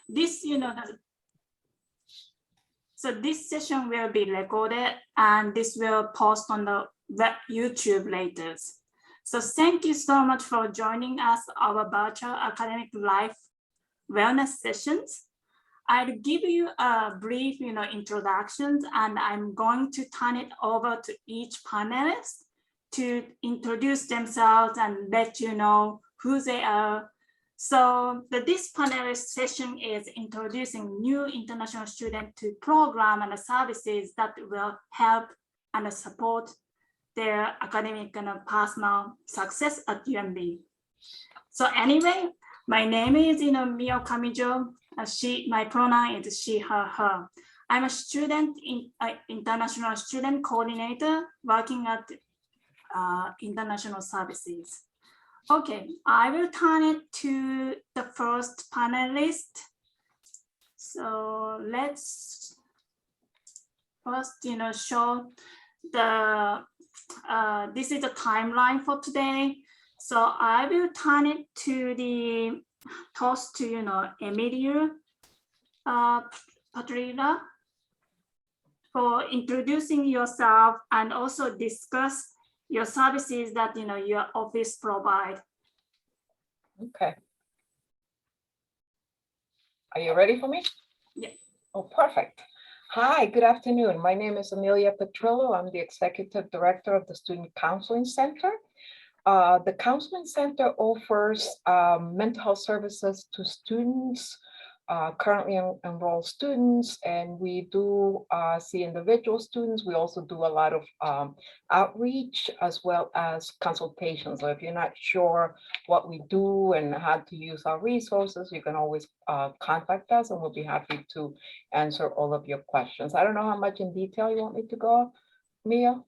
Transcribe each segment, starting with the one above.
this, so this session will be recorded and this will post on the web YouTube later. So thank you so much for joining us our virtual academic life wellness sessions. I'll give you a brief, introduction, and I'm going to turn it over to each panelist to introduce themselves and let you know who they are. So this panelist session is introducing new international students to program and services that will help and support their academic and personal success at UMB. So anyway, my name is Mio Kamijo. My pronoun is she, her. I'm a student international student coordinator working at international services. Okay, I will turn it to the first panelist. So let's first, show the, this is the timeline for today. So I will turn it to the toss to, Emilio Patrina for introducing yourself and also discuss your services that your office provide. Okay. Are you ready for me? Yeah. Oh, perfect. Hi, good afternoon. My name is Amelia Petrillo. I'm the Executive Director of the Student Counseling Center. The Counseling Center offers mental health services to students, currently enrolled students, and we do see individual students. We also do a lot of outreach as well as consultations. So if you're not sure what we do and how to use our resources, you can always contact us and we'll be happy to answer all of your questions. I don't know how much in detail you want me to go, Mia?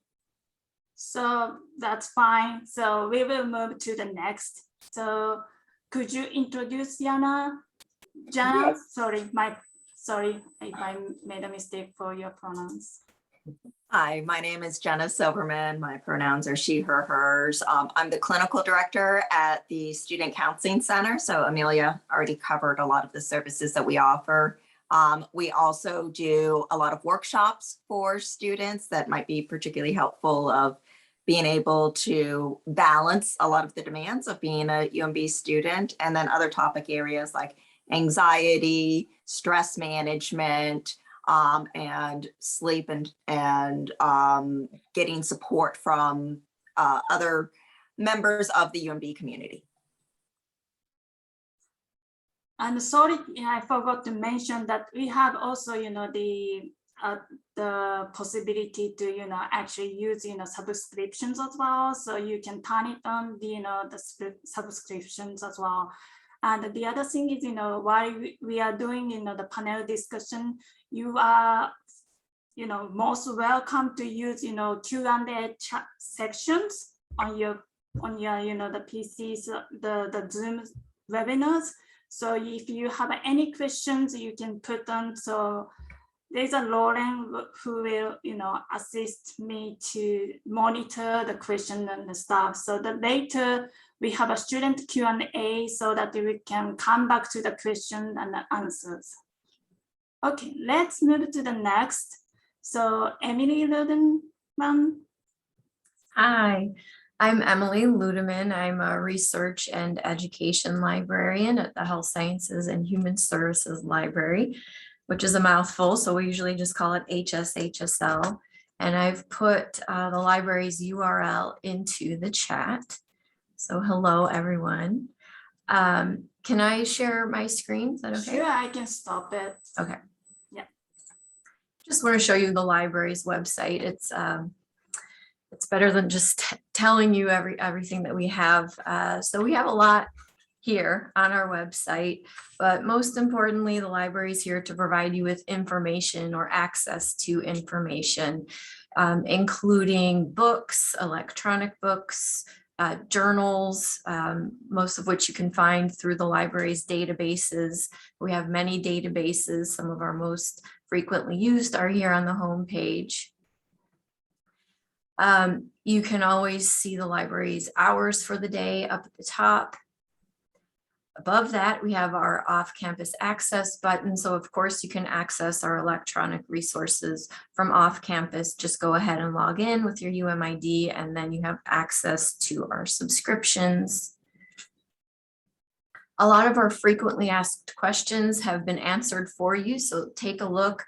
So that's fine. So we will move to the next. So could you introduce Jana? Jana, Yes. sorry if I made a mistake for your pronouns. Hi, my name is Jenna Silverman. My pronouns are she, her, hers. I'm the clinical director at the Student Counseling Center. So Amelia already covered a lot of the services that we offer. We also do a lot of workshops for students that might be particularly helpful of being able to balance a lot of the demands of being a UMB student, and then other topic areas like anxiety, stress management, and sleep and getting support from other members of the UMB community. And sorry, I forgot to mention that we have also, the possibility to, actually use, subscriptions as well. So you can turn it on, the subscriptions as well. And the other thing is, while we are doing, the panel discussion, you are, most welcome to use, Q&A chat sections on your, the PCs, the Zoom webinars. So if you have any questions, you can put on. So there's a Lauren who will, assist me to monitor the question and the stuff. So that later we have a student Q&A so that we can come back to the question and the answers. Okay, let's move to the next. So Emily Ludeman. Hi, I'm Emily Ludeman. I'm a research and education librarian at the Health Sciences and Human Services Library, which is a mouthful, so we usually just call it HSHSL. And I've put the library's URL into the chat. So hello, everyone. Can I share my screen? Is that okay? Sure, I can stop it. Okay. Yeah. Just want to show you the library's website. It's better than just telling you everything that we have. So we have a lot here on our website, but most importantly, the library is here to provide you with information or access to information, including books, electronic books, journals, most of which you can find through the library's databases. We have many databases. Some of our most frequently used are here on the home page. You can always see the library's hours for the day up at the top. Above that, we have our off-campus access button. So of course, you can access our electronic resources from off-campus. Just go ahead and log in with your UMID, and then you have access to our subscriptions. A lot of our frequently asked questions have been answered for you. So take a look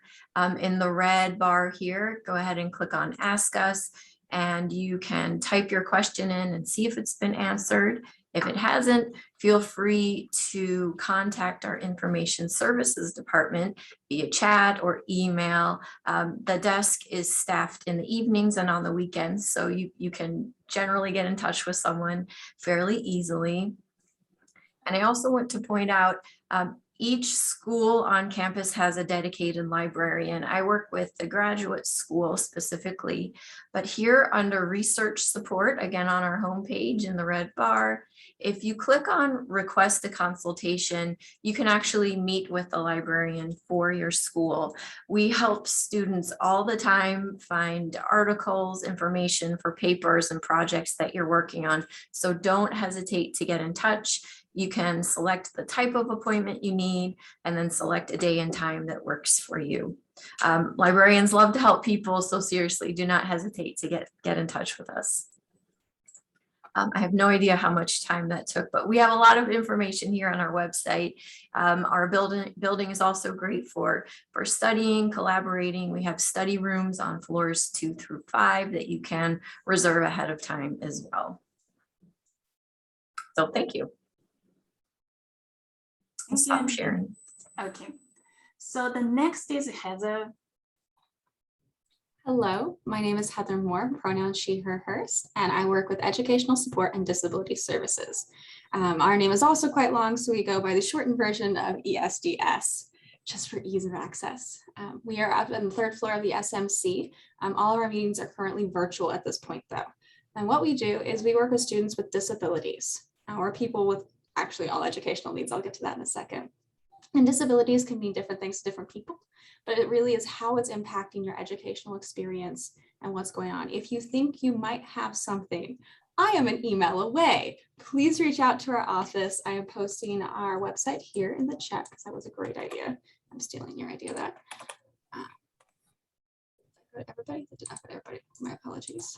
in the red bar here. Go ahead and click on Ask Us, and you can type your question in and see if it's been answered. If it hasn't, feel free to contact our information services department via chat or email. The desk is staffed in the evenings and on the weekends, so you can generally get in touch with someone fairly easily. And I also want to point out, each school on campus has a dedicated librarian. I work with the graduate school specifically, but here under research support, again on our homepage in the red bar, if you click on request a consultation, you can actually meet with the librarian for your school. We help students all the time find articles, information for papers and projects that you're working on. So don't hesitate to get in touch. You can select the type of appointment you need and then select a day and time that works for you. Librarians love to help people, so seriously, do not hesitate to get in touch with us. I have no idea how much time that took, but we have a lot of information here on our website. Our building is also great for studying, collaborating. We have study rooms on floors 2 through 5 that you can reserve ahead of time as well. So thank you. I'll stop sharing. Okay. So the next is Heather. Hello, my name is Heather Moore, pronouns she, her, hers, and I work with Educational Support and Disability Services. Our name is also quite long, so we go by the shortened version of ESDS, just for ease of access. We are up on the 3rd floor of the SMC. All of our meetings are currently virtual at this point, though. And what we do is we work with students with disabilities, or people with actually all educational needs. I'll get to that in a second. And disabilities can mean different things to different people, but it really is how it's impacting your educational experience and what's going on. If you think you might have something, I am an email away. Please reach out to our office. I am posting our website here in the chat because that was a great idea. I'm stealing your idea that. Everybody, that did not put everybody. My apologies.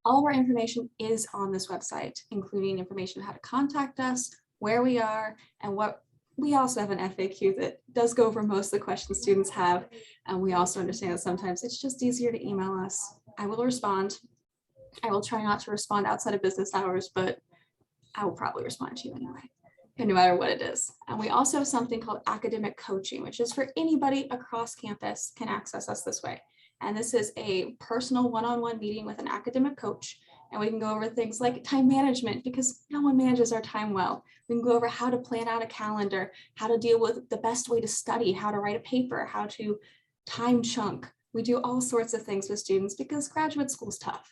All of our information is on this website, including information on how to contact us, where we are, and what we also have an FAQ that does go over most of the questions students have. And we also understand that sometimes it's just easier to email us. I will respond. I will try not to respond outside of business hours, but I will probably respond to you anyway, no matter what it is. And we also have something called academic coaching, which is for anybody across campus can access us this way. And this is a personal one-on-one meeting with an academic coach. And we can go over things like time management, because no one manages our time well. We can go over how to plan out a calendar, how to deal with the best way to study, how to write a paper, how to time chunk. We do all sorts of things with students because graduate school is tough.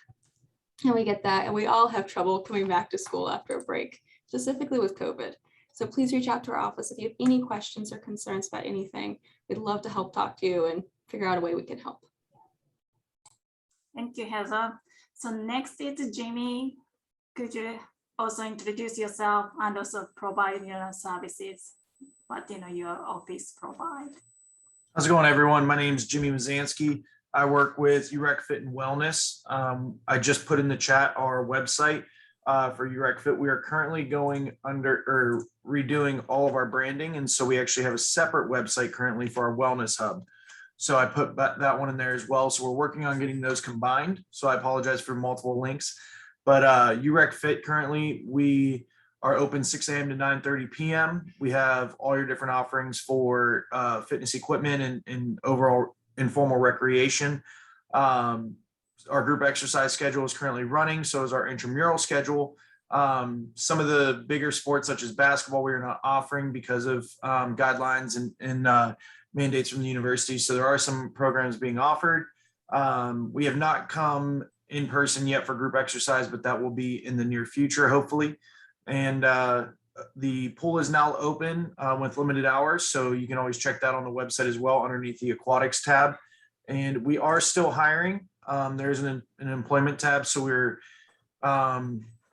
And we get that. And we all have trouble coming back to school after a break, specifically with COVID. So please reach out to our office if you have any questions or concerns about anything. We'd love to help talk to you and figure out a way we can help. Thank you, Heather. So next is Jimmy. Could you also introduce yourself and also provide your services, what your office provide? How's it going, everyone? My name is Jimmy Mazansky. I work with UREC Fit and Wellness. I just put in the chat our website for UREC Fit. We are currently going under or redoing all of our branding, and so we actually have a separate website currently for our wellness hub. So I put that one in there as well. So we're working on getting those combined. So I apologize for multiple links. But UREC Fit currently, we are open 6 a.m. to 9:30 p.m. We have all your different offerings for fitness equipment and overall informal recreation. Our group exercise schedule is currently running. So is our intramural schedule. Some of the bigger sports such as basketball, we are not offering because of guidelines and mandates from the university. So there are some programs being offered. We have not come in person yet for group exercise, but that will be in the near future, hopefully. And the pool is now open with limited hours. So you can always check that on the website as well underneath the aquatics tab. And we are still hiring. There's an employment tab. So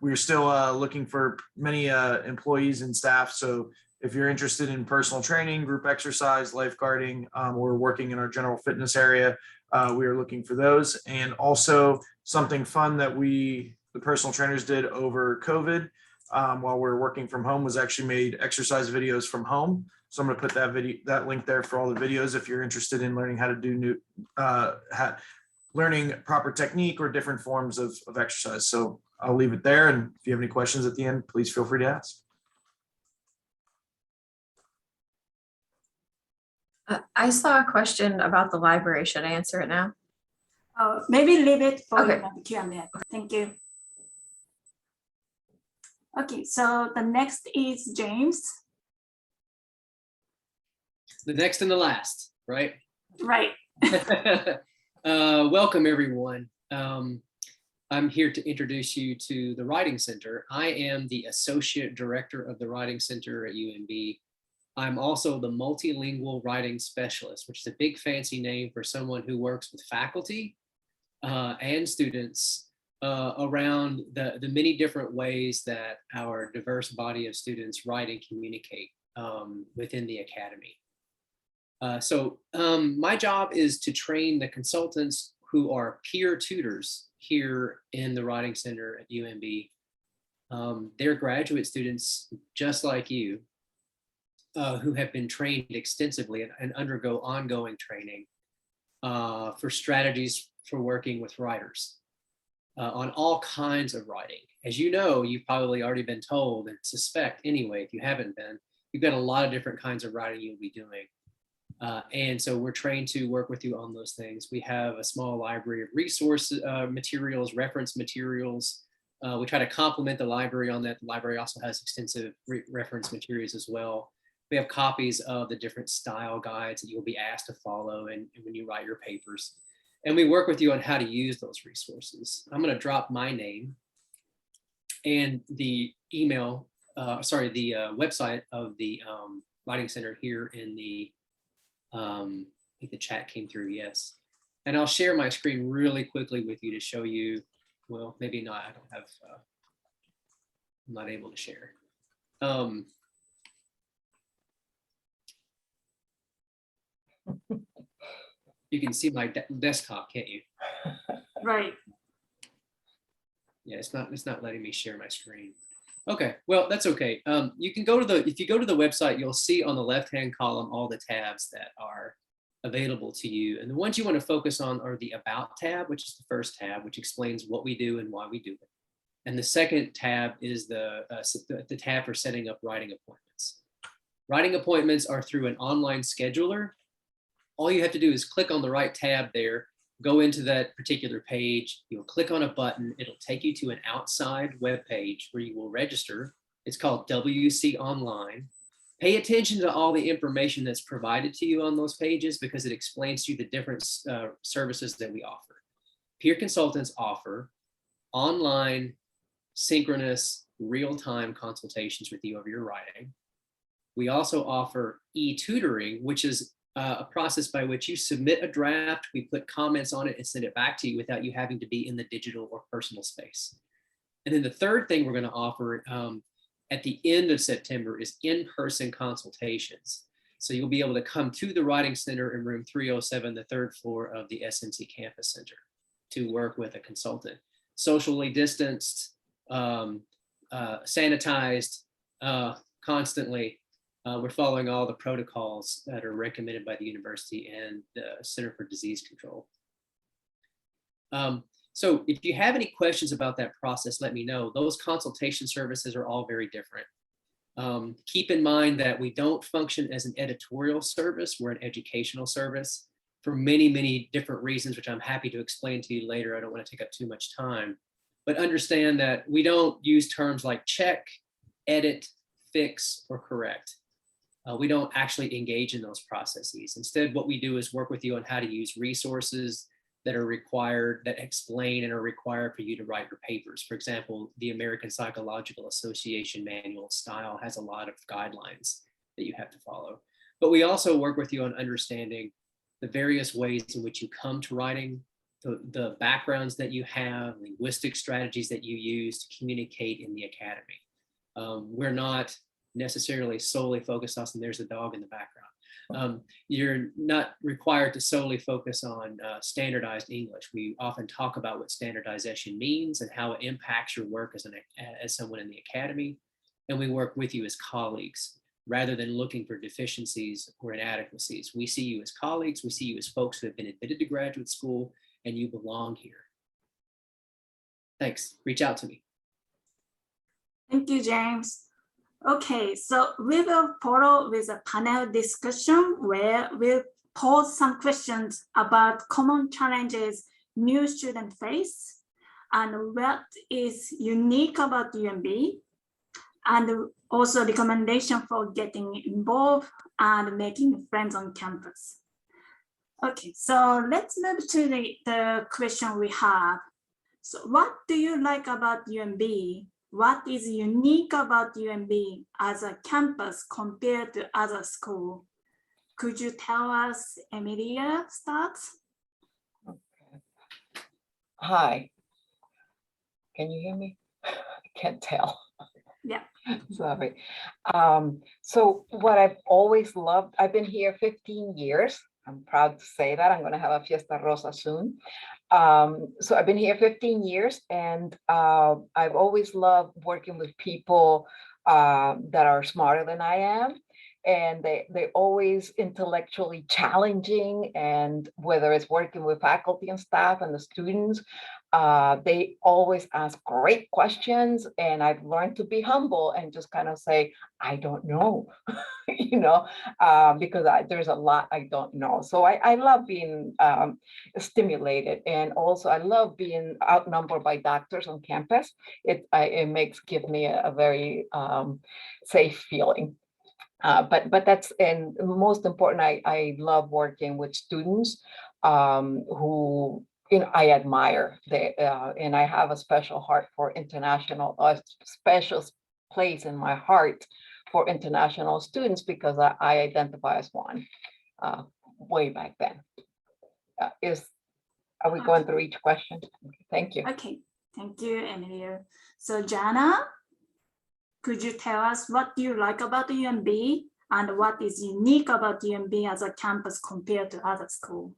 we're still looking for many employees and staff. So if you're interested in personal training, group exercise, lifeguarding, or working in our general fitness area, we are looking for those. And also something fun that the personal trainers did over COVID while we're working from home was actually made exercise videos from home. So I'm going to put that link there for all the videos if you're interested in learning how to do learning proper technique or different forms of exercise. So I'll leave it there. And if you have any questions at the end, please feel free to ask. I saw a question about the library. Should I answer it now? Maybe leave it for Okay. the Q&A. Thank you. Okay, so the next is James. The next and the last, right? Right. Welcome, everyone. I'm here to introduce you to the Writing Center. I am the Associate Director of the Writing Center at UMB. I'm also the Multilingual Writing Specialist, which is a big fancy name for someone who works with faculty and students around the many different ways that our diverse body of students write and communicate within the academy. So my job is to train the consultants who are peer tutors here in the Writing Center at UMB. They're graduate students just like you who have been trained extensively and undergo ongoing training for strategies for working with writers on all kinds of writing. As you know, you've probably already been told and suspect anyway, if you haven't been, you've got a lot of different kinds of writing you'll be doing. And so we're trained to work with you on those things. We have a small library of resource materials, reference materials. We try to complement the library on that. The library also has extensive reference materials as well. We have copies of the different style guides that you'll be asked to follow and when you write your papers. And we work with you on how to use those resources. I'm going to drop my name and the email, the website of the Writing Center here in the I think the chat came through, yes. And I'll share my screen really quickly with you to show you, well, maybe not, I don't have, I'm not able to share. You can see my desktop, can't you? Right. Yeah, it's not letting me share my screen. Okay, well, that's okay. You can go to if you go to the website, you'll see on the left-hand column all the tabs that are available to you. And the ones you want to focus on are the About tab, which is the first tab, which explains what we do and why we do it. And the second tab is the tab for setting up writing appointments. Writing appointments are through an online scheduler. All you have to do is click on the right tab there, go into that particular page, you'll click on a button, it'll take you to an outside web page where you will register. It's called WC Online. Pay attention to all the information that's provided to you on those pages because it explains to you the different services that we offer. Peer consultants offer online, synchronous, real-time consultations with you over your writing. We also offer e-tutoring, which is a process by which you submit a draft, we put comments on it and send it back to you without you having to be in the digital or personal space. And then the third thing we're going to offer at the end of September is in-person consultations. So you'll be able to come to the Writing Center in room 307, the third floor of the SNC Campus Center to work with a consultant. Socially distanced, sanitized constantly. We're following all the protocols that are recommended by the university and the Center for Disease Control. So if you have any questions about that process, let me know. Those consultation services are all very different. Keep in mind that we don't function as an editorial service, we're an educational service for many, many different reasons, which I'm happy to explain to you later. I don't want to take up too much time, but understand that we don't use terms like check, edit, fix, or correct. We don't actually engage in those processes. Instead, what we do is work with you on how to use resources that are required, that explain and are required for you to write your papers. For example, the American Psychological Association Manual of Style has a lot of guidelines that you have to follow. But we also work with you on understanding the various ways in which you come to writing, the backgrounds that you have, linguistic strategies that you use to communicate in the academy. We're not necessarily solely focused on, there's a dog in the background. You're not required to solely focus on standardized English. We often talk about what standardization means and how it impacts your work as someone in the academy. And we work with you as colleagues rather than looking for deficiencies or inadequacies. We see you as colleagues. We see you as folks who have been admitted to graduate school and you belong here. Thanks. Reach out to me. Thank you, James. Okay, so we will follow with a panel discussion where we'll pose some questions about common challenges new students face and what is unique about UMB, and also recommendation for getting involved and making friends on campus. Okay, so let's move to the question we have. So what do you like about UMB? What is unique about UMB as a campus compared to other schools? Could you tell us, Emilia starts? Okay. Hi. Can you hear me? I can't tell. Yeah. Sorry. So what I've always loved, I've been here 15 years. I'm proud to say that. I'm going to have a Fiesta Rosa soon. So I've been here 15 years, and I've always loved working with people that are smarter than I am. And they're always intellectually challenging, and whether it's working with faculty and staff and the students, they always ask great questions, and I've learned to be humble and just kind of say, I don't know, because there's a lot I don't know. So I love being stimulated, and also I love being outnumbered by doctors on campus. It gives me a very safe feeling. But that's, and most important, I love working with students who I admire, and I have a special heart for international, special place in my heart for international students because I identify as one way back then. Are we going through each question? Okay, thank you. Okay, thank you, Emilia. So Jana, could you tell us what do you like about the UMB and what is unique about UMB as a campus compared to other schools?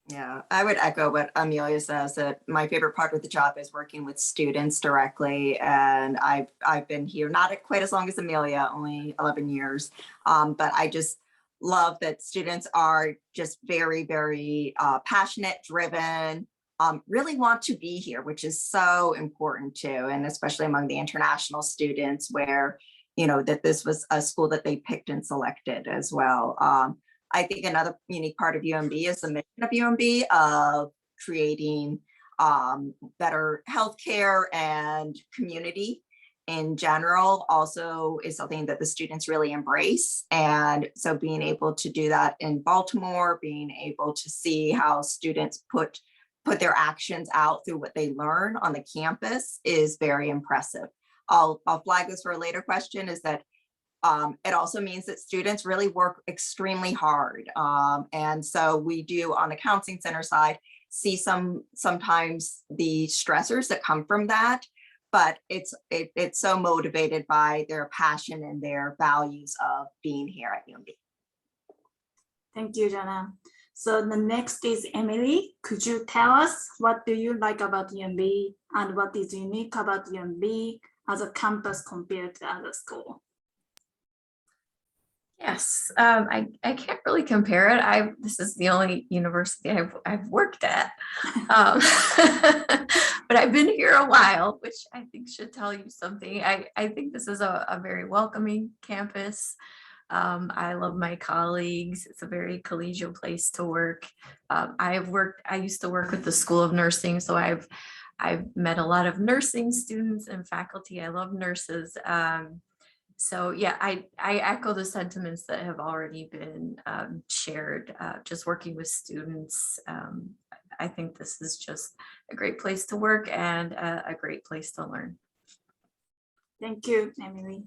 Yeah, I would echo what Amelia says, that my favorite part of the job is working with students directly. And I've been here not quite as long as Amelia, only 11 years. But I just love that students are just very, very passionate, driven, really want to be here, which is so important too. And especially among the international students where, that this was a school that they picked and selected as well. I think another unique part of UMB is the mission of UMB of creating better healthcare and community in general also is something that the students really embrace. And so being able to do that in Baltimore, being able to see how students put their actions out through what they learn on the campus is very impressive. I'll flag this for a later question, is that it also means that students really work extremely hard. And so we do on the counseling center side, see sometimes the stressors that come from that, but it's so motivated by their passion and their values of being here at UMB. Thank you, Jana. So the next is Emily. Could you tell us what do you like about UMB and what is unique about UMB as a campus compared to other schools? Yes, I can't really compare it. This is the only university I've worked at, but I've been here a while, which I think should tell you something. I think this is a very welcoming campus. I love my colleagues. It's a very collegial place to work. I used to work with the School of Nursing, so I've met a lot of nursing students and faculty. I love nurses. So yeah, I echo the sentiments that have already been shared, just working with students. I think this is just a great place to work and a great place to learn. Thank you, Emily.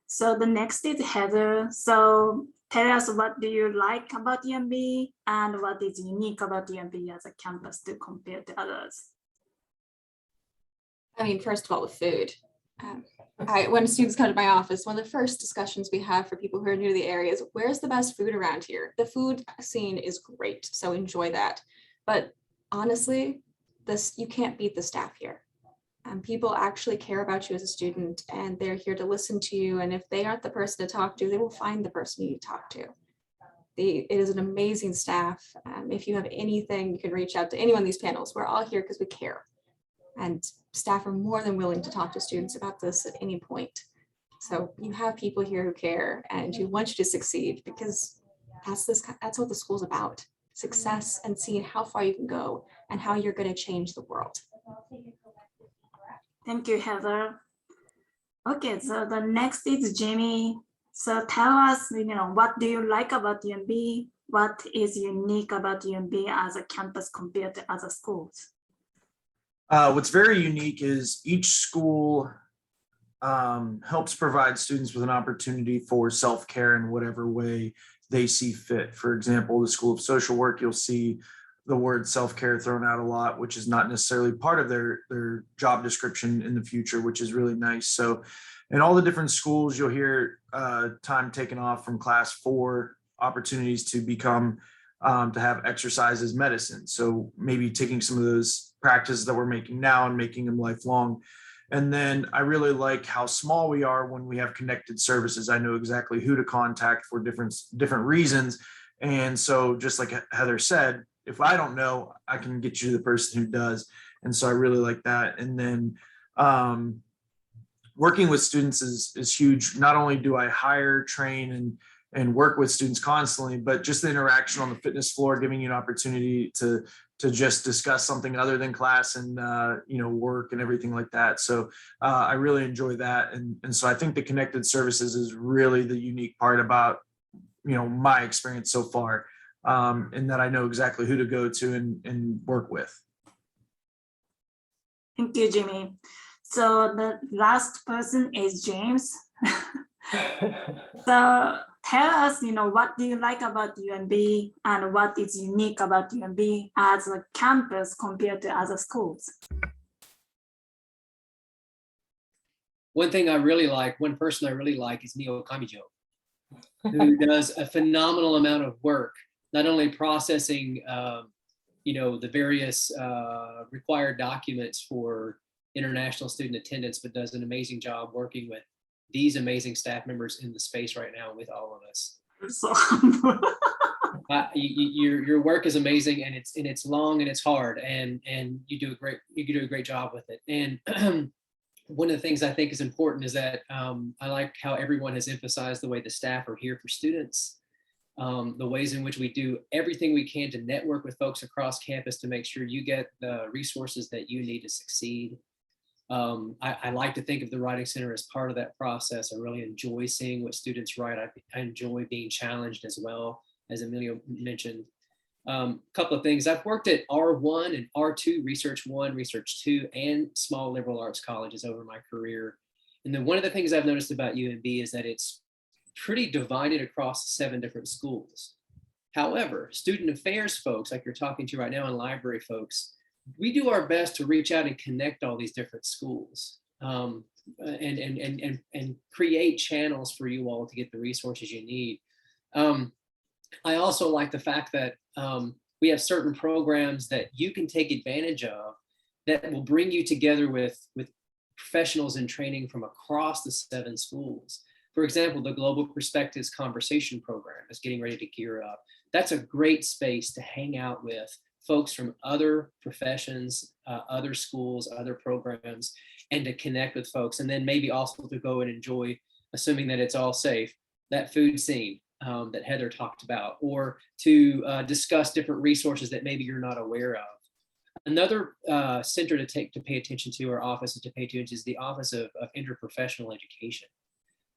So the next is Heather. So tell us what do you like about UMB and what is unique about UMB as a campus to compare to others. I mean, first of all, with food. When students come to my office, one of the first discussions we have for people who are new to the area is, where's the best food around here? The food scene is great, so enjoy that. But honestly, you can't beat the staff here. People actually care about you as a student, and they're here to listen to you. And if they aren't the person to talk to, they will find the person you need to talk to. It is an amazing staff. If you have anything, you can reach out to any one of these panels. We're all here because we care. And staff are more than willing to talk to students about this at any point. So you have people here who care and who want you to succeed, because that's what the school's about. Success and seeing how far you can go and how you're going to change the world. Thank you, Heather. Okay, so the next is Jimmy. So tell us, what do you like about UMB? What is unique about UMB as a campus compared to other schools? What's very unique is each school helps provide students with an opportunity for self-care in whatever way they see fit. For example, the School of Social Work, you'll see the word self-care thrown out a lot, which is not necessarily part of their job description in the future, which is really nice. So in all the different schools, you'll hear time taken off from class 4, opportunities to become to have exercise as medicine. So maybe taking some of those practices that we're making now and making them lifelong. And then I really like how small we are when we have connected services. I know exactly who to contact for different reasons. And so just like Heather said, if I don't know, I can get you to the person who does. And so I really like that. And then working with students is huge. Not only do I hire, train, and work with students constantly, but just the interaction on the fitness floor, giving you an opportunity to just discuss something other than class and work and everything like that. So I really enjoy that. And so I think the connected services is really the unique part about my experience so far, and that I know exactly who to go to and work with. Thank you, Jimmy. So the last person is James. So tell us, what do you like about UMB and what is unique about UMB as a campus compared to other schools? One person I really like is Mio Kamijo, who does a phenomenal amount of work, not only processing, the various required documents for international student attendance, but does an amazing job working with these amazing staff members in the space right now with all of us. So humble. Your work is amazing, and it's long and it's hard, and you do a great job with it. And one of the things I think is important is that I like how everyone has emphasized the way the staff are here for students, the ways in which we do everything we can to network with folks across campus to make sure you get the resources that you need to succeed. I like to think of the Writing Center as part of that process. I really enjoy seeing what students write. I enjoy being challenged as well, as Emilio mentioned. Couple of things. I've worked at R1 and R2, Research 1, Research 2, and small liberal arts colleges over my career. And then one of the things I've noticed about UMB is that it's pretty divided across 7 different schools. However, student affairs folks, like you're talking to right now, and library folks, we do our best to reach out and connect all these different schools and create channels for you all to get the resources you need. I also like the fact that we have certain programs that you can take advantage of that will bring you together with professionals in training from across the 7 schools. For example, the Global Perspectives Conversation Program is getting ready to gear up. That's a great space to hang out with folks from other professions, other schools, other programs, and to connect with folks. And then maybe also to go and enjoy, assuming that it's all safe, that food scene that Heather talked about, or to discuss different resources that maybe you're not aware of. Another center to pay attention to, or office to pay attention to, is the Office of Interprofessional Education.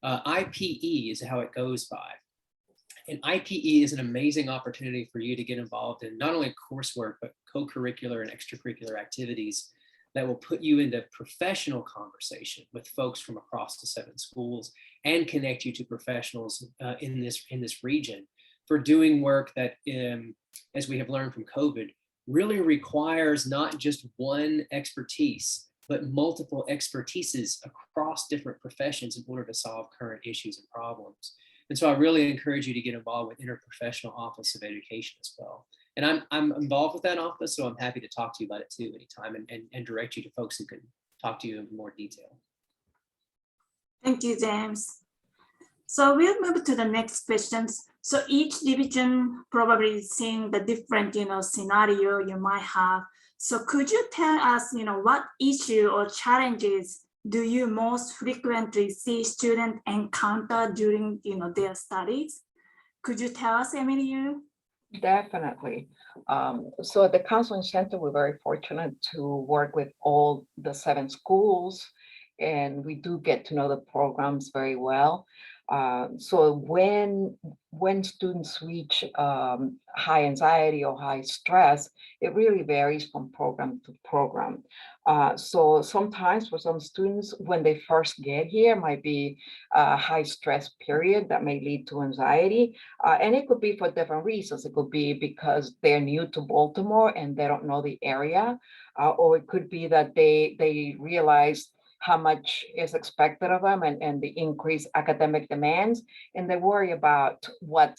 IPE is how it goes by. And IPE is an amazing opportunity for you to get involved in not only coursework, but co-curricular and extracurricular activities that will put you into professional conversation with folks from across the 7 schools and connect you to professionals in this region for doing work that, as we have learned from COVID, really requires not just one expertise, but multiple expertises across different professions in order to solve current issues and problems. And so I really encourage you to get involved with Interprofessional Office of Education as well. And I'm involved with that office, so I'm happy to talk to you about it too anytime and direct you to folks who can talk to you in more detail. Thank you, James. So we'll move to the next questions. So each division probably seeing the different, scenario you might have. So could you tell us, what issue or challenges do you most frequently see students encounter during, their studies? Could you tell us, Emily? Definitely. So at the Counseling Center, we're very fortunate to work with all the 7 schools, and we do get to know the programs very well. So when students reach high anxiety or high stress, it really varies from program to program. So sometimes for some students, when they first get here, might be a high stress period that may lead to anxiety. And it could be for different reasons. It could be because they're new to Baltimore and they don't know the area, or it could be that they realize how much is expected of them and the increased academic demands, and they worry about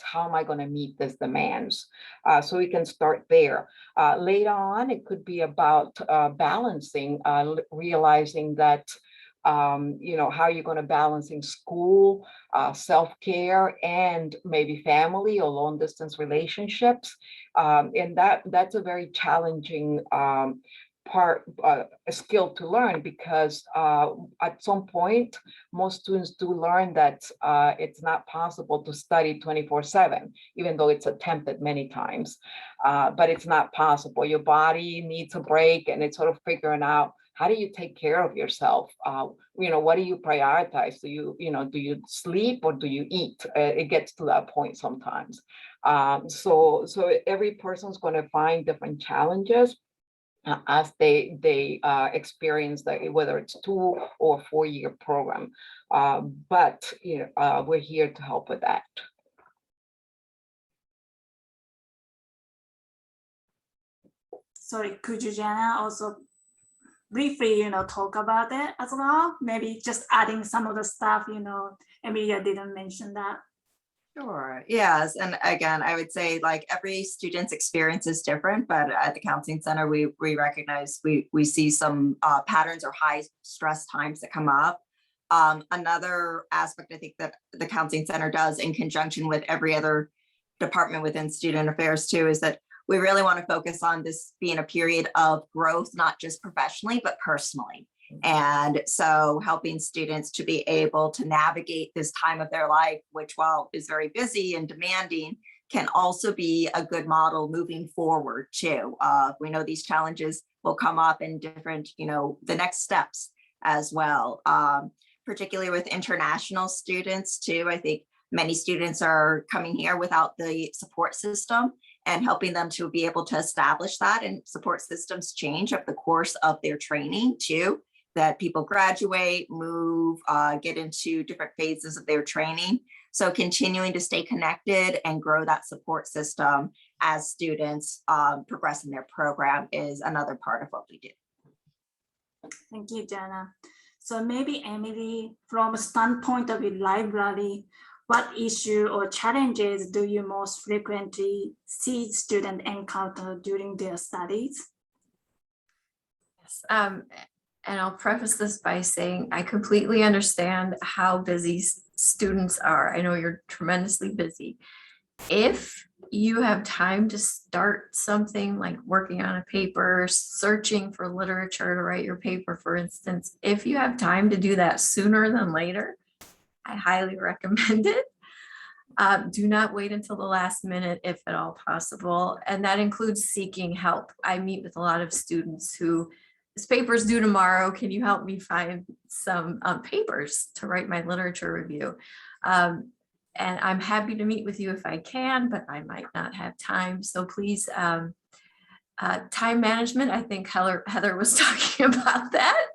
how am I going to meet these demands? So we can start there. Later on, it could be about balancing, realizing that how you're going to balancing school, self-care, and maybe family or long distance relationships. And that's a very challenging a skill to learn, because at some point most students do learn that it's not possible to study 24/7, even though it's attempted many times, but it's not possible. Your body needs a break, and it's sort of figuring out, how do you take care of yourself? What do you prioritize? Do you sleep or do you eat? It gets to that point sometimes. So every person's going to find different challenges as they experience that, whether it's 2 or 4 year program. But we're here to help with that. Sorry, could you, Jana, also briefly, talk about it as well? Maybe just adding some of the stuff, Emilia didn't mention that. Sure. Yes. And again, I would say like every student's experience is different, but at the Counseling Center, we recognize we see some patterns or high stress times that come up. Another aspect I think that the Counseling Center does in conjunction with every other department within Student Affairs too, is that we really want to focus on this being a period of growth, not just professionally, but personally. And so helping students to be able to navigate this time of their life, which while is very busy and demanding, can also be a good model moving forward too. We know these challenges will come up in different, the next steps as well, particularly with international students too. I think many students are coming here without the support system, and helping them to be able to establish that. And support systems change over the course of their training too, that people graduate, move, get into different phases of their training. So continuing to stay connected and grow that support system as students progress in their program is another part of what we do. Thank you, Jana. So maybe Emily, from a standpoint of your library, what issue or challenges do you most frequently see students encounter during their studies? Yes, and I'll preface this by saying I completely understand how busy students are. I know you're tremendously busy. If you have time to start something like working on a paper, searching for literature to write your paper, for instance, if you have time to do that sooner than later, I highly recommend it. Do not wait until the last minute, if at all possible. And that includes seeking help. I meet with a lot of students who, this paper's due tomorrow. Can you help me find some papers to write my literature review? And I'm happy to meet with you if I can, but I might not have time. So please Time management, I think Heather was talking about that.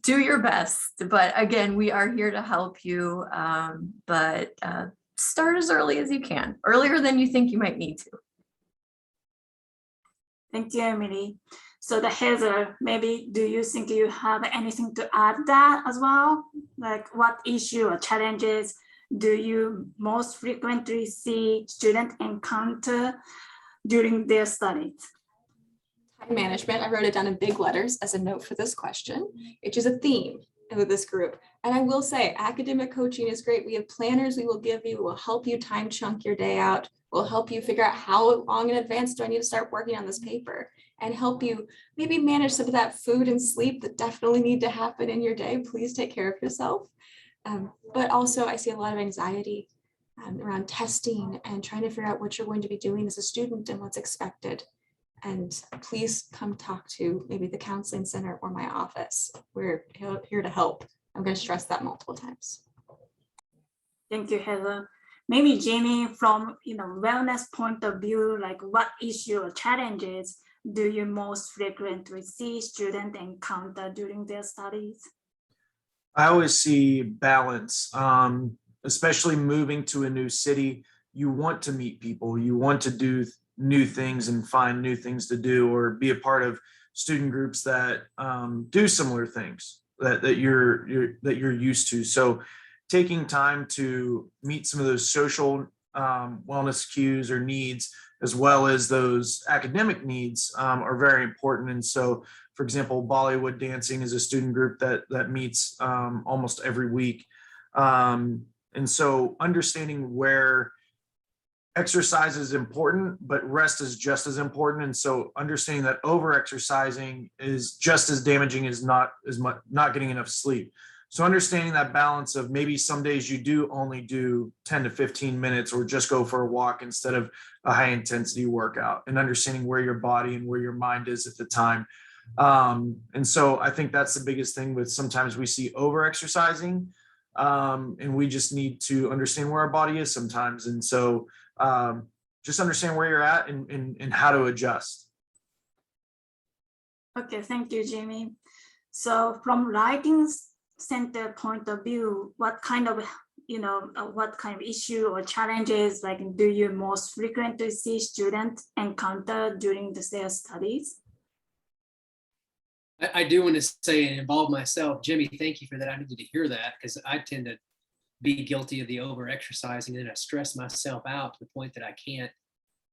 Do your best, but again, we are here to help you. But start as early as you can, earlier than you think you might need to. Thank you, Emily. So the Heather, maybe do you think you have anything to add that as well? Like what issue or challenges do you most frequently see students encounter during their studies? Time management, I wrote it down in big letters as a note for this question, which is a theme with this group. And I will say academic coaching is great. We have planners we will give you, will help you time chunk your day out, will help you figure out how long in advance do I need to start working on this paper, and help you maybe manage some of that food and sleep that definitely need to happen in your day. Please take care of yourself. But also I see a lot of anxiety around testing and trying to figure out what you're going to be doing as a student and what's expected. And please come talk to maybe the counseling center or my office. We're here to help. I'm going to stress that multiple times. Thank you, Heather. Maybe Jamie, from wellness point of view, like what issue or challenges do you most frequently see students encounter during their studies? I always see balance, especially moving to a new city. You want to meet people, you want to do new things and find new things to do, or be a part of student groups that do similar things that you're used to. So taking time to meet some of those social wellness cues or needs, as well as those academic needs, are very important. And so, for example, Bollywood dancing is a student group that meets almost every week. And so understanding where exercise is important, but rest is just as important. And so understanding that over-exercising is just as damaging as not getting enough sleep. So understanding that balance of maybe some days you do only do 10 to 15 minutes or just go for a walk instead of a high intensity workout, and understanding where your body and where your mind is at the time. And so I think that's the biggest thing with sometimes we see over-exercising, and we just need to understand where our body is sometimes. And so just understand where you're at and how to adjust. Okay, thank you, Jamie. So from writing center point of view, what kind of issue or challenges do you most frequently see students encounter during their studies? I do want to say and involve myself. Jimmy, thank you for that. I needed to hear that because I tend to be guilty of the over-exercising, and I stress myself out to the point that I can't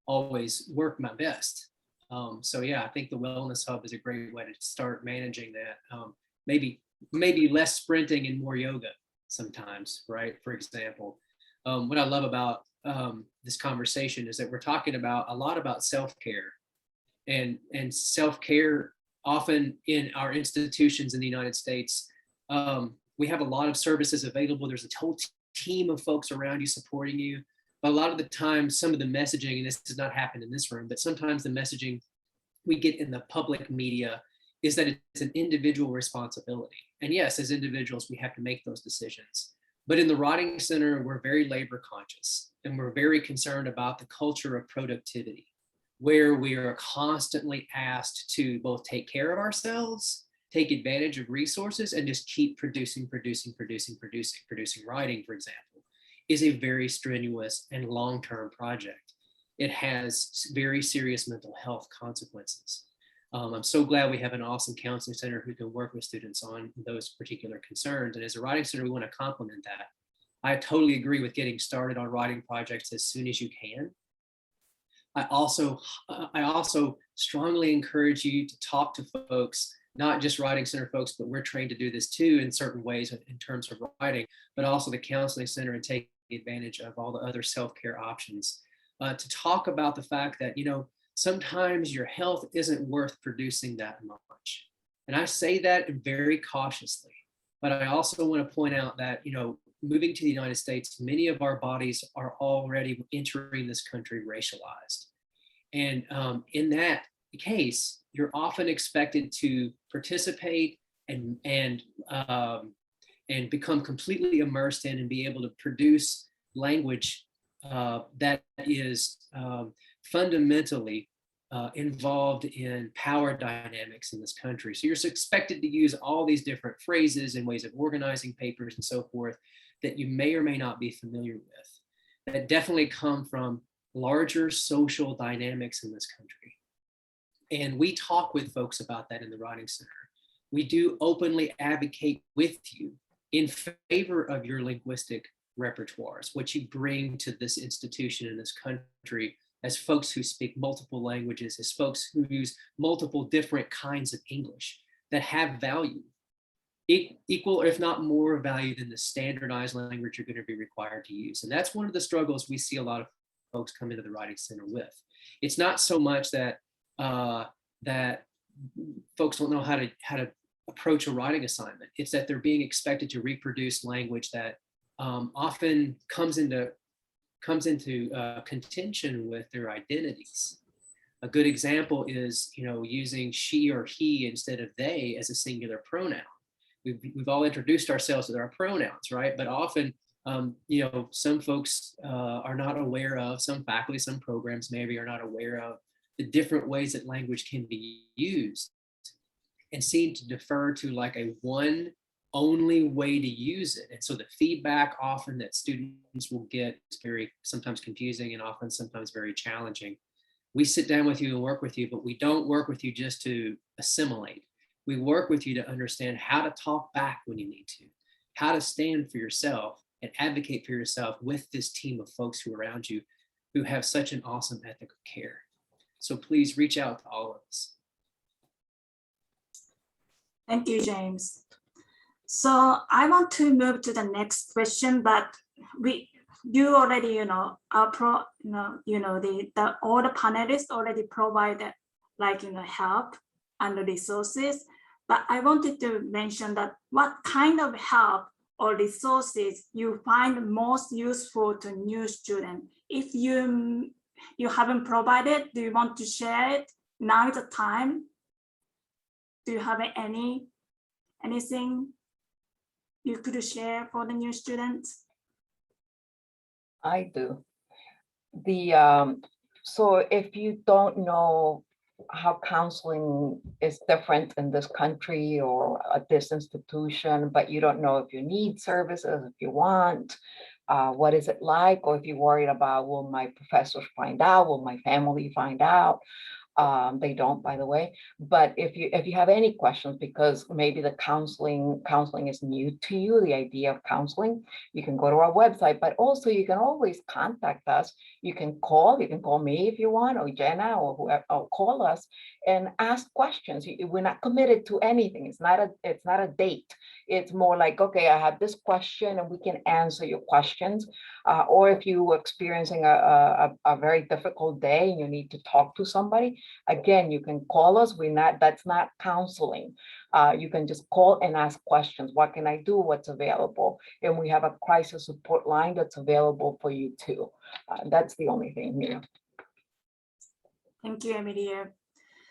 always work my best. So yeah, I think the Wellness Hub is a great way to start managing that. Maybe less sprinting and more yoga sometimes, right? For example, what I love about this conversation is that we're talking a lot about self-care, and self-care often in our institutions in the United States. We have a lot of services available. There's a whole team of folks around you supporting you. But a lot of the time, some of the messaging, and this does not happen in this room, but sometimes the messaging we get in the public media is that it's an individual responsibility. And yes, as individuals, we have to make those decisions. But in the Writing Center, we're very labor conscious, and we're very concerned about the culture of productivity, where we are constantly asked to both take care of ourselves, take advantage of resources, and just keep producing. Writing, for example, is a very strenuous and long-term project. It has very serious mental health consequences. I'm so glad we have an awesome counseling center who can work with students on those particular concerns. And as a Writing Center, we want to complement that. I totally agree with getting started on writing projects as soon as you can. I also strongly encourage you to talk to folks, not just Writing Center folks, but we're trained to do this too in certain ways in terms of writing, but also the Counseling Center, and take advantage of all the other self-care options to talk about the fact that, sometimes your health isn't worth producing that much. And I say that very cautiously, but I also want to point out that, moving to the United States, many of our bodies are already entering this country racialized. And in that case, you're often expected to participate and become completely immersed in and be able to produce language that is fundamentally involved in power dynamics in this country. So you're expected to use all these different phrases and ways of organizing papers and so forth that you may or may not be familiar with, that definitely come from larger social dynamics in this country. And we talk with folks about that in the Writing Center. We do openly advocate with you in favor of your linguistic repertoires, what you bring to this institution in this country as folks who speak multiple languages, as folks who use multiple different kinds of English that have value, equal if not more value than the standardized language you're going to be required to use. And that's one of the struggles we see a lot of folks come into the Writing Center with. It's not so much that that folks don't know how to approach a writing assignment. It's that they're being expected to reproduce language that often comes into contention with their identities. A good example is, using she or he instead of they as a singular pronoun. We've all introduced ourselves with our pronouns, right? But often, some folks are not aware of, some faculty, some programs maybe are not aware of the different ways that language can be used, and seem to defer to like a one only way to use it. And so the feedback often that students will get is very sometimes confusing and often sometimes very challenging. We sit down with you and work with you, but we don't work with you just to assimilate. We work with you to understand how to talk back when you need to, how to stand for yourself and advocate for yourself with this team of folks who are around you who have such an awesome ethic of care. So please reach out to all of us. Thank you, James. So I want to move to the next question, but you already, all the panelists already provided help and resources. But I wanted to mention that what kind of help or resources you find most useful to new students. If you haven't provided, do you want to share it? Now is the time. Do you have anything you could share for the new students? I do. So if you don't know how counseling is different in this country or at this institution, but you don't know if you need services, if you want, what is it like? Or if you're worried about, will my professors find out? Will my family find out? They don't, by the way. But if you have any questions, because maybe the counseling is new to you, the idea of counseling, you can go to our website. But also you can always contact us. You can call me if you want, or Jenna, or whoever, or call us and ask questions. We're not committed to anything. It's not a date. It's more like, okay, I have this question and we can answer your questions. Or if you were experiencing a very difficult day and you need to talk to somebody, again, you can call us. That's not counseling. You can just call and ask questions. What can I do? What's available? And we have a crisis support line that's available for you too. That's the only thing here. Thank you, Emilia.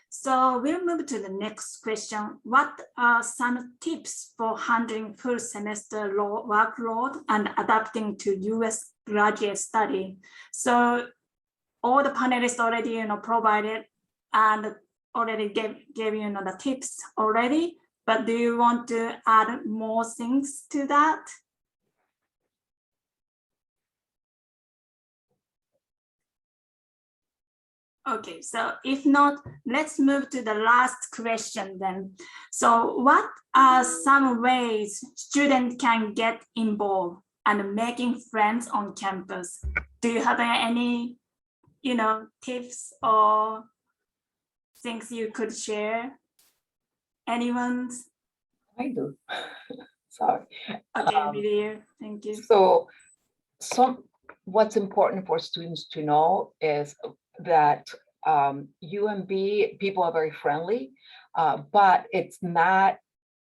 So we'll move to the next question. What are some tips for handling full semester workload and adapting to US graduate study? So all the panelists already provided and already gave the tips already, but do you want to add more things to that? Okay, so if not, let's move to the last question then. So what are some ways students can get involved and making friends on campus? Do you have any, tips or things you could share? Anyone? I do. Sorry. Okay, Emilia, thank you. So what's important for students to know is that UMB people are very friendly, but it's not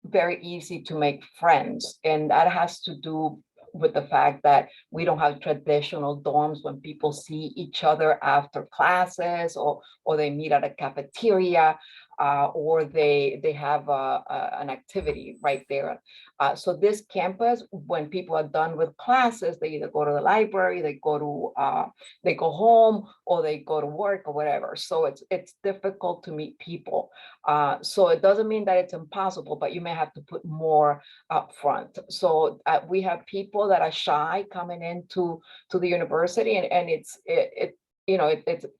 very easy to make friends. And that has to do with the fact that we don't have traditional dorms when people see each other after classes or they meet at a cafeteria. or they have an activity right there. So this campus, when people are done with classes, they either go to the library, they go home, or they go to work or whatever. So it's difficult to meet people. So it doesn't mean that it's impossible, but you may have to put more up front. So we have people that are shy coming into the university, and it's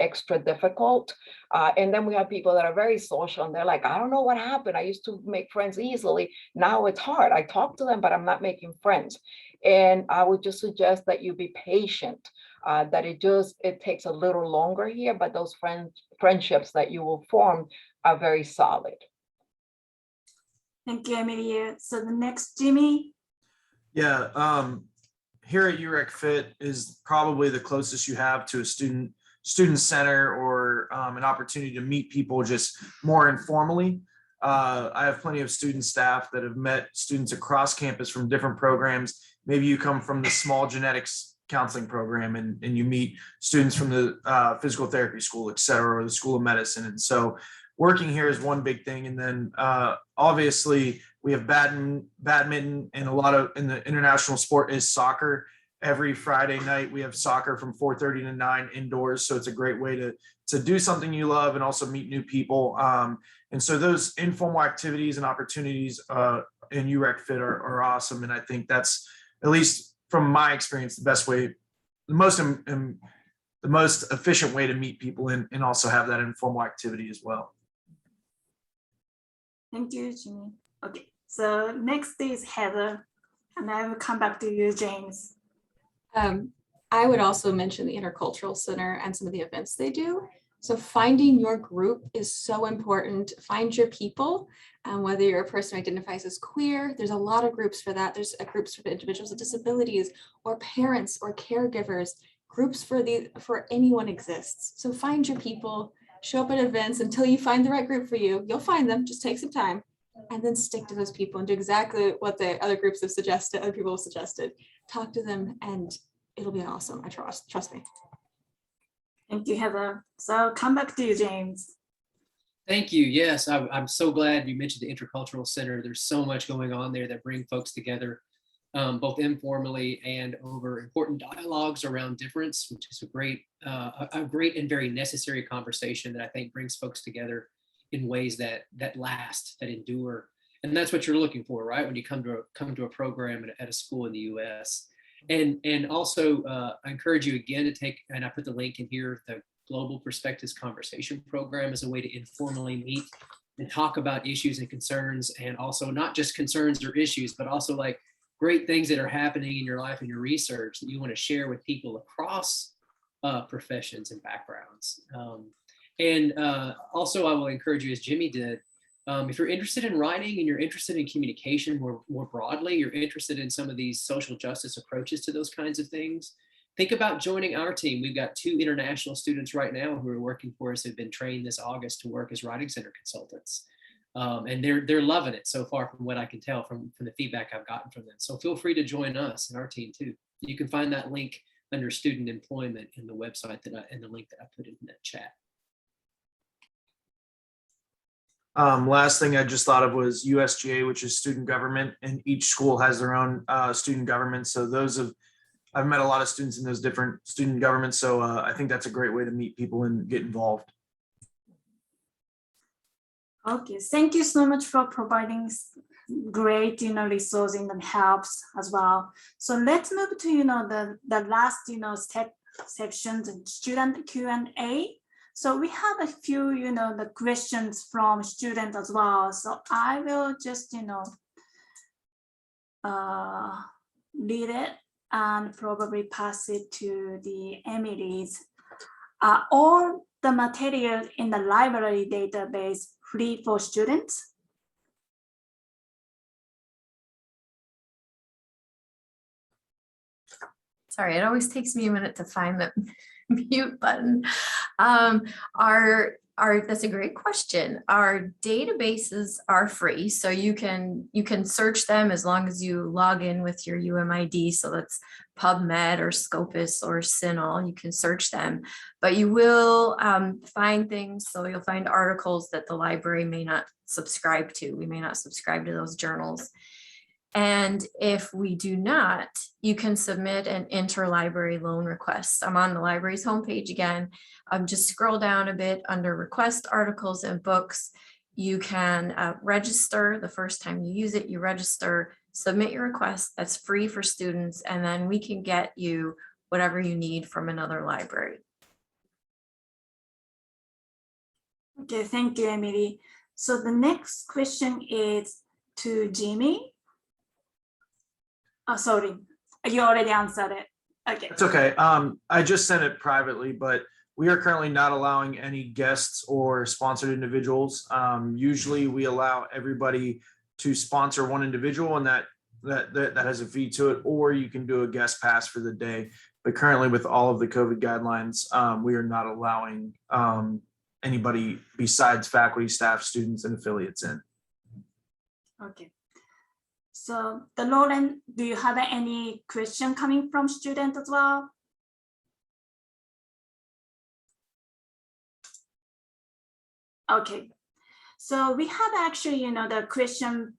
extra difficult. And then we have people that are very social, and they're like, I don't know what happened. I used to make friends easily. Now it's hard. I talk to them, but I'm not making friends. And I would just suggest that you be patient, that it takes a little longer here, but those friendships that you will form are very solid. Thank you, Emilia. So the next, Jimmy. Yeah, here at UREC Fit is probably the closest you have to a student center or an opportunity to meet people just more informally. I have plenty of student staff that have met students across campus from different programs. Maybe you come from the small genetics counseling program and you meet students from the physical therapy school, et cetera, or the School of Medicine. And so working here is one big thing. And then obviously we have badminton, and a lot of in the international sport is soccer. Every Friday night we have soccer from 4:30 to 9 indoors. So it's a great way to do something you love and also meet new people. And so those informal activities and opportunities in UREC Fit are awesome. And I think that's, at least from my experience, the best way, the most efficient way to meet people and also have that informal activity as well. Thank you, Jimmy. Okay, so next is Heather, and I will come back to you, James. I would also mention the Intercultural Center and some of the events they do. So finding your group is so important. Find your people, whether you're a person who identifies as queer, there's a lot of groups for that. There's groups for individuals with disabilities or parents or caregivers. Groups for anyone exists. So find your people, show up at events until you find the right group for you. You'll find them, just take some time, and then stick to those people and do exactly what the other groups have suggested, other people have suggested. Talk to them and it'll be awesome. I trust me. Thank you, Heather. So come back to you, James. Thank you. Yes, I'm so glad you mentioned the Intercultural Center. There's so much going on there that bring folks together, both informally and over important dialogues around difference, which is a great and very necessary conversation that I think brings folks together in ways that last, that endure. And that's what you're looking for, right? When you come to a program at a school in the U.S. And also I encourage you again to take, and I put the link in here, the Global Perspectives Conversation Program as a way to informally meet and talk about issues and concerns, and also not just concerns or issues, but also like great things that are happening in your life and your research that you want to share with people across professions and backgrounds. Also I will encourage you, as Jimmy did, if you're interested in writing and you're interested in communication more broadly, you're interested in some of these social justice approaches to those kinds of things, think about joining our team. We've got 2 international students right now who are working for us, who've been trained this August to work as Writing Center consultants. And they're loving it so far, from what I can tell from the feedback I've gotten from them. So feel free to join us and our team too. You can find that link under student employment in the website and the link that I put in the chat. Last thing I just thought of was USGA, which is student government, and each school has their own student government. So I've met a lot of students in those different student governments. So I think that's a great way to meet people and get involved. Okay, thank you so much for providing great, resources and helps as well. So let's move to, the last, section, the student Q&A. So we have a few, the questions from students as well. So I will just, read it and probably pass it to the Emily's. All the materials in the library database free for students? Sorry, it always takes me a minute to find the mute button. Our That's a great question. Our databases are free, so you can search them as long as you log in with your UMID. So that's PubMed or Scopus or CINAHL. You can search them, but you will find things. So you'll find articles that the library may not subscribe to. We may not subscribe to those journals. And if we do not, you can submit an interlibrary loan request. I'm on the library's homepage again. Just scroll down a bit under request articles and books. You can register the first time you use it, you register, submit your request. That's free for students. And then we can get you whatever you need from another library. Okay, thank you, Emily. So the next question is to Jimmy. Oh, sorry, you already answered it. Okay. It's okay. I just sent it privately, but we are currently not allowing any guests or sponsored individuals. Usually we allow everybody to sponsor one individual, and that has a fee to it, or you can do a guest pass for the day. But currently with all of the COVID guidelines, we are not allowing anybody besides faculty, staff, students, and affiliates in. Okay. So the Lauren, do you have any question coming from students as well? Okay, so we had actually, the question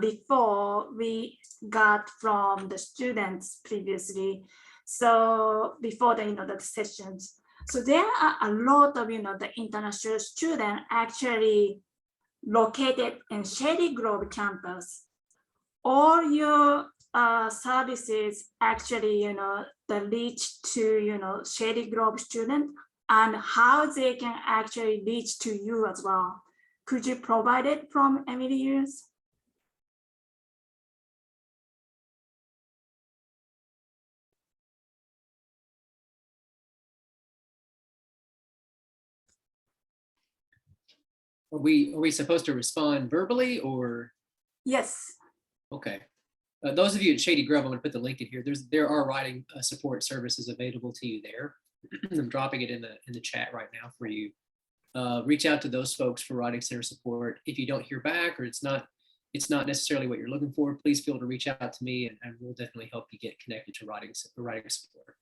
before we got from the students previously. So before the sessions, so there are a lot of, the international students actually located in Shady Grove campus. All your services actually, the reach to, Shady Grove student, and how they can actually reach to you as well. Could you provide it from Emilius? Are we supposed to respond verbally or? Yes. Okay. Those of you at Shady Grove, I'm going to put the link in here. There are writing support services available to you there. I'm dropping it in the chat right now for you. Reach out to those folks for Writing Center support. If you don't hear back or it's not necessarily what you're looking for, please feel to reach out to me, and we'll definitely help you get connected to writing support.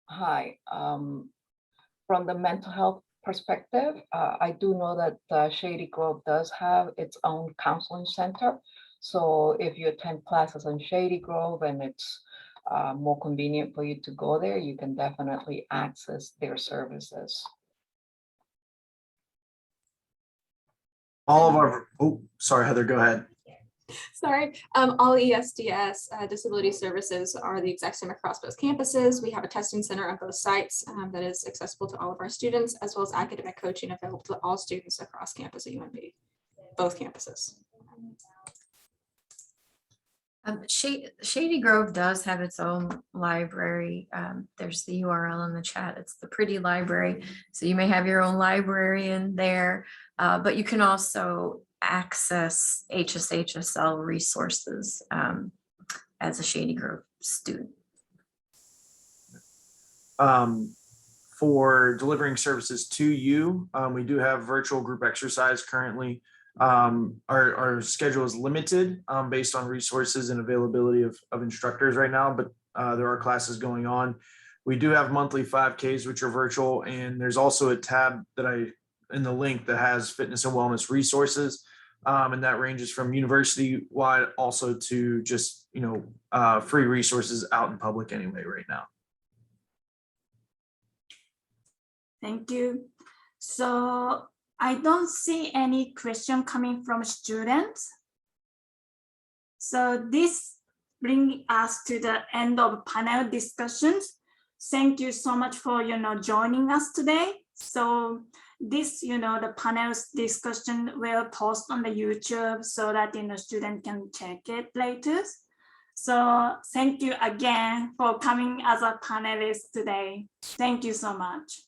Hi, from the mental health perspective, I do know that Shady Grove does have its own counseling center. So if you attend classes in Shady Grove and it's more convenient for you to go there, you can definitely access their services. All of our, oh, sorry, Heather, go ahead. Sorry, all ESDS disability services are the exact same across both campuses. We have a testing center on both sites that is accessible to all of our students, as well as academic coaching available to all students across campus at UNB, both campuses. Shady Grove does have its own library. There's the URL in the chat. It's the Pretty Library. So you may have your own librarian there, but you can also access HSHSL resources as a Shady Grove student. For delivering services to you, we do have virtual group exercise currently. Our schedule is limited based on resources and availability of instructors right now, but there are classes going on. We do have monthly 5Ks, which are virtual, and there's also a tab that in the link that has fitness and wellness resources, and that ranges from university-wide also to just free resources out in public anyway right now. Thank you. So I don't see any question coming from students. So this brings us to the end of panel discussions. Thank you so much for joining us today. So this the panel's discussion will post on the YouTube so that student can check it later. So thank you again for coming as a panelist today. Thank you so much.